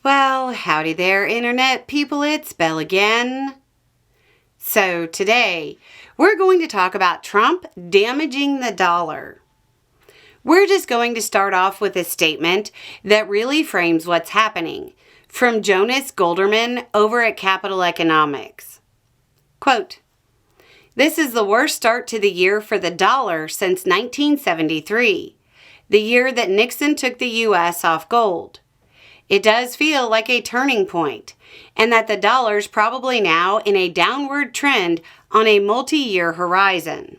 Well, howdy there, Internet people, it's Belle again. So today, we're going to talk about Trump damaging the dollar. We're just going to start off with a statement that really frames what's happening from Jonas Golderman over at Capital Economics. Quote, "This is the worst start to the year for the dollar since 1973, the year that Nixon took the U.S. off gold. It does feel like a turning point, and that the dollar's probably now in a downward trend on a multi-year horizon."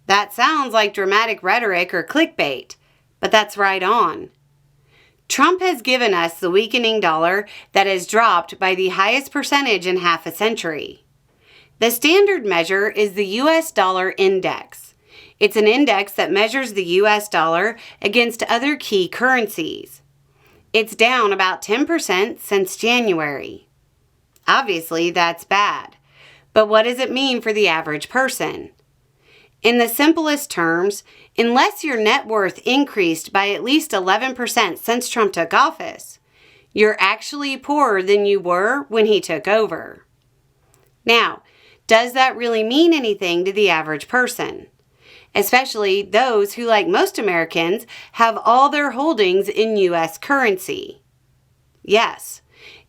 That sounds like dramatic rhetoric or clickbait, but that's right on. Trump has given us the weakening dollar that has dropped by the highest percentage in half a century. The standard measure is the U.S. dollar index. It's an index that measures the U.S. dollar against other key currencies. It's down about 10% since January. Obviously, that's bad. But what does it mean for the average person? In the simplest terms, unless your net worth increased by at least 11% since Trump took office, you're actually poorer than you were when he took over. Now, does that really mean anything to the average person? Especially those who, like most Americans, have all their holdings in U.S. currency. Yes.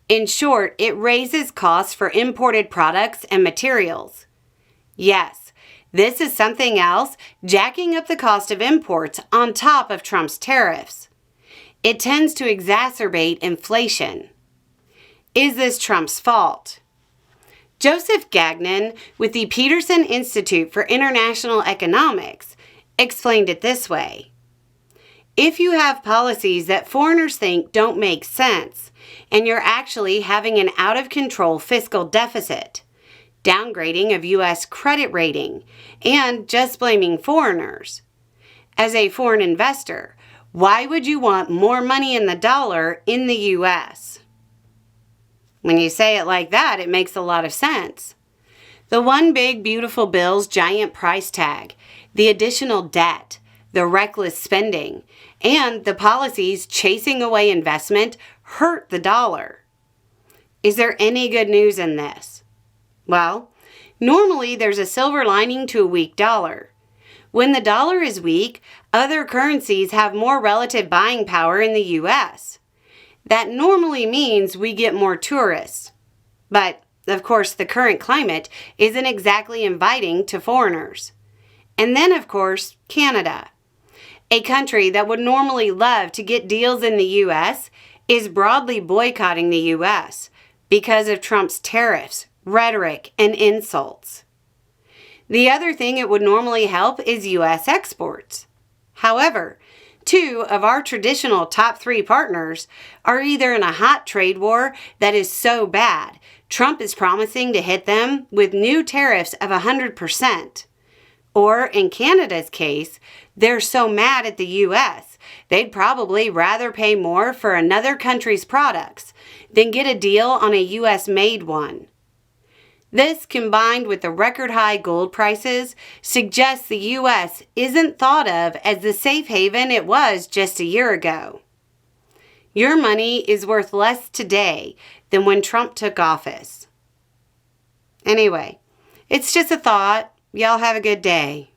In short, it raises costs for imported products and materials. Yes, this is something else jacking up the cost of imports on top of Trump's tariffs. It tends to exacerbate inflation. Is this Trump's fault? Joseph Gagnon with the Peterson Institute for International Economics explained it this way. If you have policies that foreigners think don't make sense, and you're actually having an out-of-control fiscal deficit, downgrading of U.S. credit rating, and just blaming foreigners. As a foreign investor, why would you want more money in the dollar in the U.S.? When you say it like that, it makes a lot of sense. The one big beautiful bill's giant price tag, the additional debt, the reckless spending, and the policies chasing away investment hurt the dollar. Is there any good news in this? Well, normally there's a silver lining to a weak dollar. When the dollar is weak, other currencies have more relative buying power in the U.S. That normally means we get more tourists. But, of course, the current climate isn't exactly inviting to foreigners. And then, of course, Canada. A country that would normally love to get deals in the U.S. is broadly boycotting the U.S. because of Trump's tariffs, rhetoric, and insults. The other thing it would normally help is U.S. exports. However, two of our traditional top three partners are either in a hot trade war that is so bad, Trump is promising to hit them with new tariffs of 100%. Or, in Canada's case, they're so mad at the U.S., they'd probably rather pay more for another country's products than get a deal on a U.S.-made one. This, combined with the record-high gold prices, suggests the U.S. isn't thought of as the safe haven it was just a year ago. Your money is worth less today than when Trump took office. Anyway, it's just a thought. Y'all have a good day.